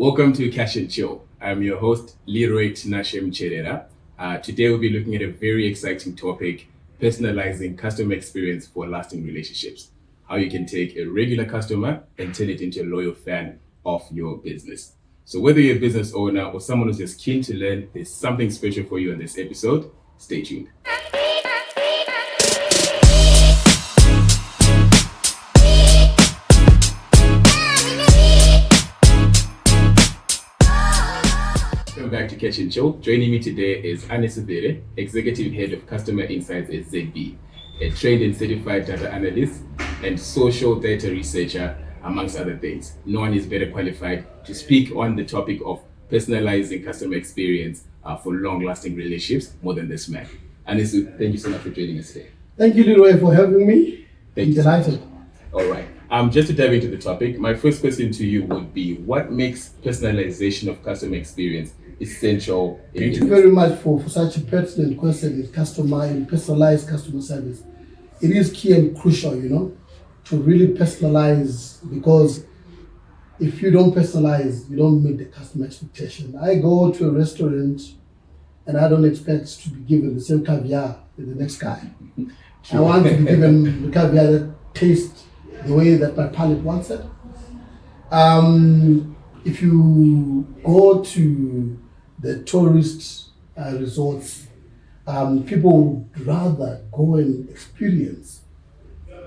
Welcome to Cash and Chill. I'm your host, Leroy Tinashem Cherera. Today we'll be looking at a very exciting topic, personalizing customer experience for lasting relationships. How you can take a regular customer and turn it into a loyal fan of your business. So whether you're a business owner or someone who's just keen to learn, there's something special for you in this episode. Stay tuned. Welcome back to Cash and Chill. Joining me today is Anis Ubere, Executive Head of Customer Insights at ZB, a trained and certified data analyst and social data researcher, amongst other things. No one is better qualified to speak on the topic of personalizing customer experience for long-lasting relationships more than this man. Anis, thank you so much for joining us today. Thank you, Leroy, for having me. Thank you. Delighted. All right. Just to dive into the topic, my first question to you would be, what makes personalization of customer experience essential in Thank you very much for such a pertinent question in customer and personalized customer service. It is key and crucial, to really personalize, because if you don't personalize, you don't meet the customer expectation. I go to a restaurant and I don't expect to be given the same caviar as the next guy. I want to be given the caviar that tastes the way that my palate wants it. If you go to the tourist resorts, people would rather go and experience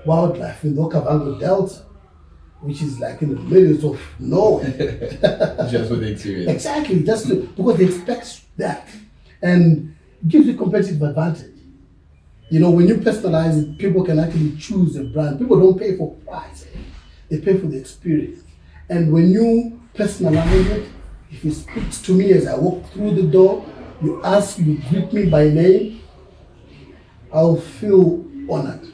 wildlife in the Okavango Delta, which is like in the middle of nowhere. Just for the experience. Exactly, because they expect that, and it gives you competitive advantage. When you personalize it, people can actually choose a brand. People don't pay for price, they pay for the experience. And when you personalize it, if you speak to me as I walk through the door, you greet me by name, I'll feel honored.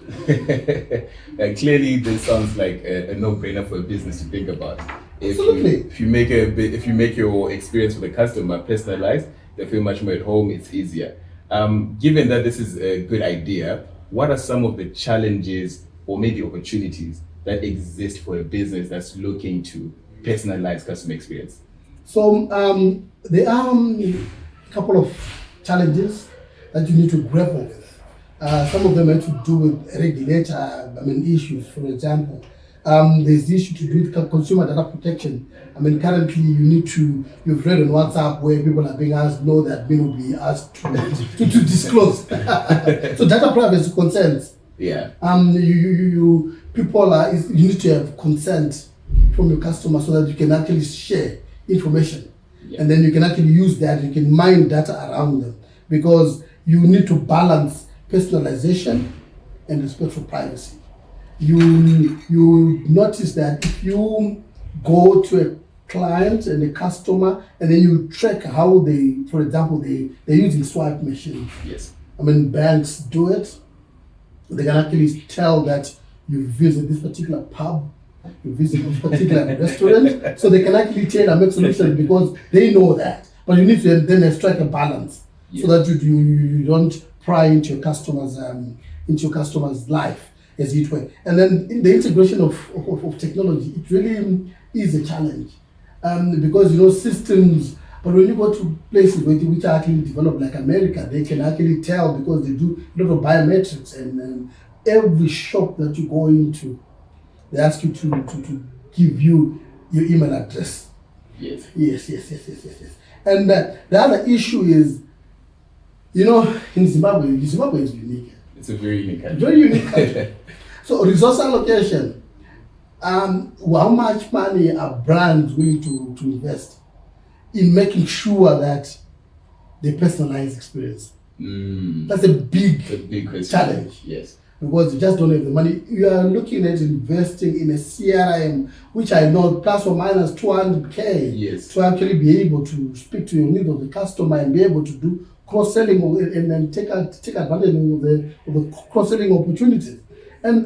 Clearly, this sounds like a no-brainer for a business to think about. Absolutely. If you make your experience for the customer personalized, they feel much more at home. It's easier. Given that this is a good idea, what are some of the challenges or maybe opportunities that exist for a business that's looking to personalize customer experience? So there are a couple of challenges that you need to grapple with. Some of them have to do with regulator issues. For example, there's the issue to do with consumer data protection. Currently you've read on WhatsApp where people are being asked, that will be asked to disclose. So data privacy concerns. Yeah. You need to have consent from your customer so that you can actually share information. Yeah. And then you can actually use that, you can mine data around them, because you need to balance personalization and respect for privacy. You notice that if you go to a client and a customer and then you track how they, for example, they're using swipe machines. Yes. Banks do it. They can actually tell that you visit this particular pub, you visit this particular restaurant, so they can actually make solutions because they know that. But you need to then strike a balance, so that you don't pry into your customer's life, as it were. And then in the integration of technology, it really is a challenge, because systems. But when you go to places which are actually developed like America, they can actually tell, because they do a lot of biometrics, and every shop that you go into, they ask you to give you your email address. Yes. Yes. And the other issue is, in Zimbabwe is unique. It's a very unique country. Very unique country. So resource allocation, how much money are brands willing to invest in making sure that they personalize experience? That's a big question. Challenge. Yes. Because you just don't have the money. You are looking at investing in a CRM, which I know plus or minus 200K, yes, to actually be able to speak to your needs of the customer and be able to do cross-selling and take advantage of the cross-selling opportunities. And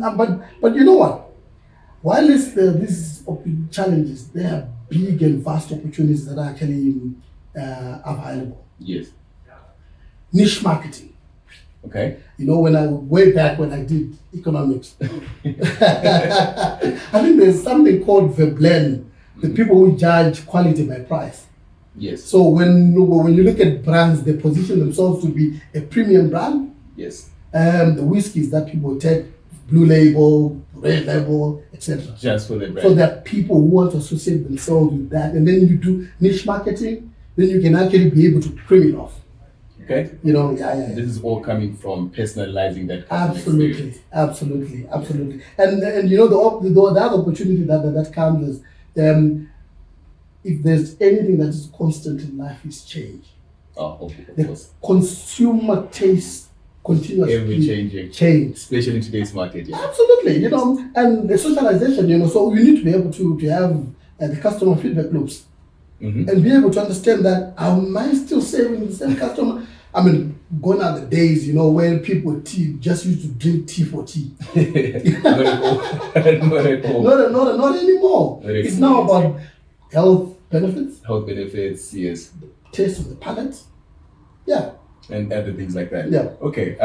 but you know what? While these challenges, there are big and vast opportunities that are actually available. Yes. Niche marketing. Okay. Way back when I did economics, I think there's something called Veblen, The people who judge quality by price. Yes. So when you look at brands, they position themselves to be a premium brand. Yes. The whiskeys that people take, blue label, red label, etc. Just for the brand. So there are people who want to associate themselves with that, and then you do niche marketing. Then you can actually be able to trim it off. Okay. This is all coming from personalizing that customer experience. Absolutely. And the other opportunity that comes is if there's anything that is constant in life is change. Of the course. Consumer taste continuously ever change, especially in today's market. Yeah. Absolutely, and the socialization, so we need to be able to have the customer feedback loops. Mm-hmm. And be able to understand that am I still serving the same customer? I mean, gone are the days, when people just used to drink tea for tea. Not at all. Not anymore. It's now about health benefits. Health benefits, yes. Taste of the palate. Yeah. And other things like that. Yeah. Okay.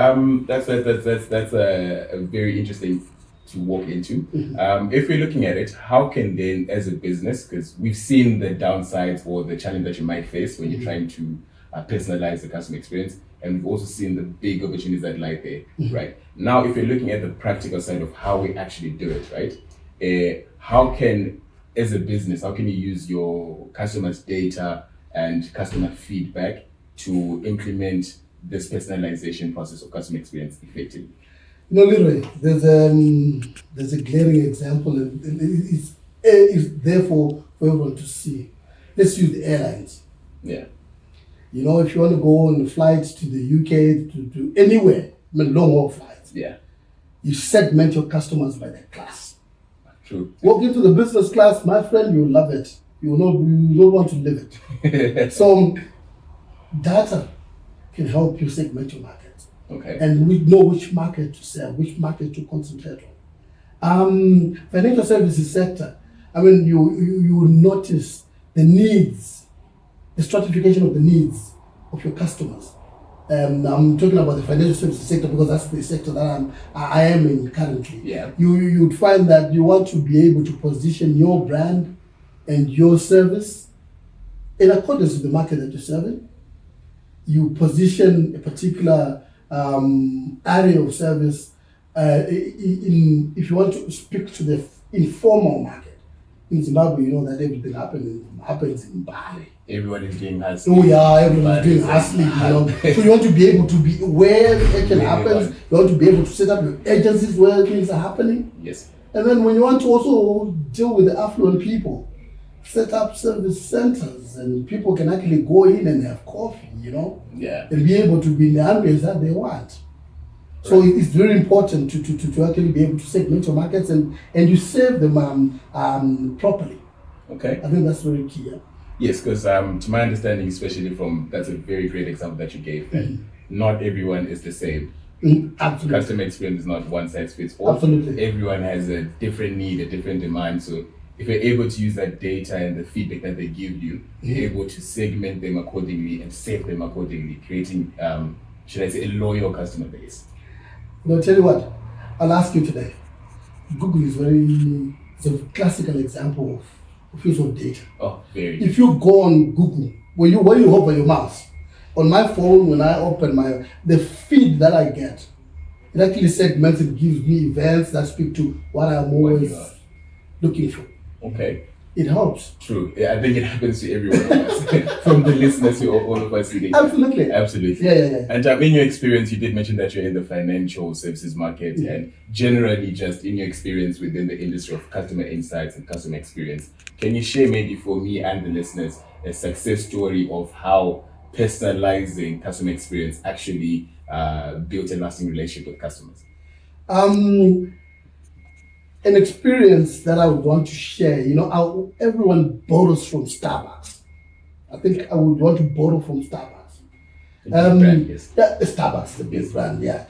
That's a very interesting to walk into. Mm-hmm. If we're looking at it, how can then, as a business, because we've seen the downsides or the challenge that you might face when you're trying to personalize the customer experience, and we've also seen the big opportunities that lie there, right? Now, if you're looking at the practical side of how we actually do it, right? How can, as a business, how can you use your customers' data and customer feedback to implement this personalization process of customer experience effectively? Literally, there's a glaring example, and it's there for everyone to see. Let's use the airlines. Yeah. If you want to go on flights to the UK, to anywhere, long haul flights. Yeah. You segment your customers by their class. True. Walk into the business class, my friend, you'll love it. You don't want to live it. So data can help you segment your market. Okay. And we know which market to sell, which market to concentrate on. Financial services sector, you will notice the needs, the stratification of the needs of your customers. I'm talking about the financial services sector because that's the sector that I am in currently. Yeah. You'd find that you want to be able to position your brand and your service in accordance with the market that you're serving. You position a particular area of service if you want to speak to the informal market. In Zimbabwe, that everything happens in Bali. Everyone is doing hustling. Oh yeah, everyone is doing hustling. So you want to be able to be where the action happens. You want to be able to set up your agencies where things are happening. Yes. And then when you want to also deal with the affluent people, set up service centers and people can actually go in and have coffee, Yeah. and be able to be in the ambience that they want. So it's very important to actually be able to segment your markets and you serve them properly. Okay. I think that's very key. Yeah? Yes, because to my understanding, especially that's a very great example that you gave, that not everyone is the same. Absolutely. Customer experience is not one size fits all. Absolutely. Everyone has a different need, a different demand. So if you're able to use that data and the feedback that they give you, you're able to segment them accordingly and save them accordingly, creating, should I say, a loyal customer base. Tell you what, I'll ask you today. Google is it's a classical example of use of data. Oh, very. If you go on Google, when you hover your mouse, on my phone, when I open the feed that I get, it actually segments, it gives me events that speak to what I'm always looking for. Okay. It helps. True. Yeah, I think it happens to every one of us, from the listeners to all of us. Absolutely. Absolutely. Yeah. And in your experience, you did mention that you're in the financial services market, and generally just in your experience within the industry of customer insights and customer experience, can you share maybe for me and the listeners a success story of how personalizing customer experience actually built a lasting relationship with customers? An experience that I would want to share, everyone borrows from Starbucks. I think I would want to borrow from Starbucks. Brand, yes. Yeah, Starbucks is the big brand, yeah.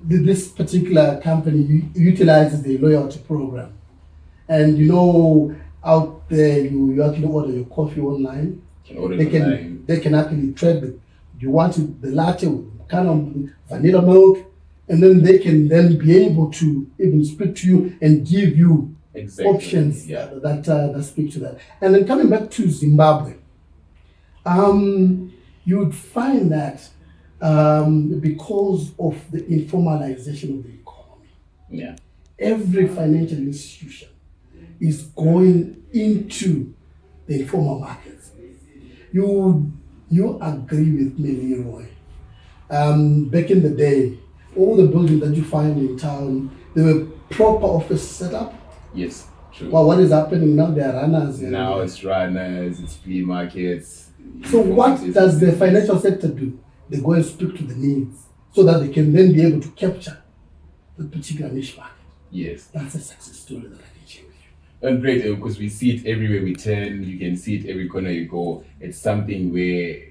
This particular company utilizes the loyalty program. And out there, you actually order your coffee online. They can actually track you want the latte with kind of vanilla milk, and then they can then be able to even speak to you and give you Exactly. options Yeah. that speak to that. And then coming back to Zimbabwe, you would find that because of the informalization of the economy, Yeah. every financial institution is going into the informal markets. You agree with me, Leroy? Back in the day, all the buildings that you find in town, they were proper office setup. Yes. True. Well, what is happening now? They are runners. Now it's runners, it's flea markets. So what does the financial sector do? They go and speak to the needs so that they can then be able to capture the particular niche market. Yes. That's a success story that I can share with you. And great, because we see it everywhere we turn. You can see it every corner you go. It's something where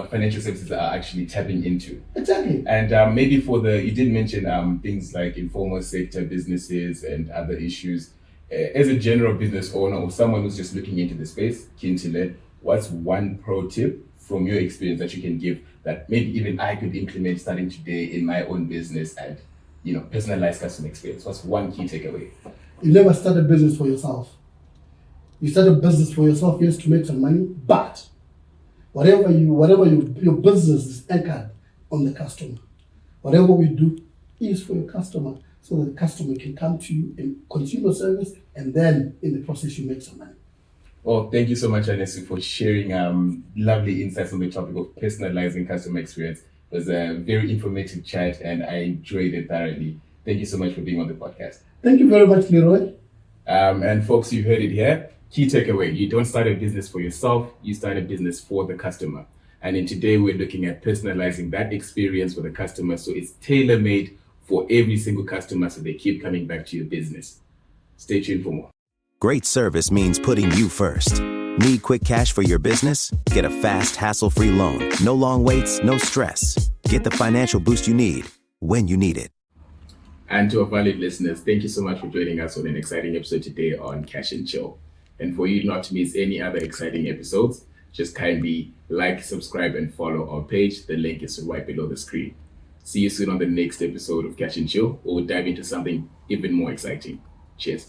financial services are actually tapping into. Exactly. And maybe you did mention things like informal sector businesses and other issues. As a general business owner or someone who's just looking into the space, keen to learn, what's one pro tip from your experience that you can give that maybe even I could implement starting today in my own business and personalized customer experience? What's one key takeaway? You never start a business for yourself. You start a business for yourself, yes, to make some money, but whatever your business is anchored on the customer. Whatever we do is for your customer, so that the customer can come to you and consume your service, and then in the process you make some money. Well, thank you so much, Anesu, for sharing lovely insights on the topic of personalizing customer experience. It was a very informative chat and I enjoyed it thoroughly. Thank you so much for being on the podcast. Thank you very much, Leroy. And folks, you heard it here. Key takeaway, you don't start a business for yourself, you start a business for the customer. And in today, we're looking at personalizing that experience for the customer so it's tailor-made for every single customer so they keep coming back to your business. Stay tuned for more. Great service means putting you first. Need quick cash for your business? Get a fast, hassle-free loan. No long waits, no stress. Get the financial boost you need when you need it. And to our valued listeners, thank you so much for joining us on an exciting episode today on Cash and Chill. And for you not to miss any other exciting episodes, just kindly like, subscribe, and follow our page. The link is right below the screen. See you soon on the next episode of Cash and Chill, where we'll dive into something even more exciting. Cheers.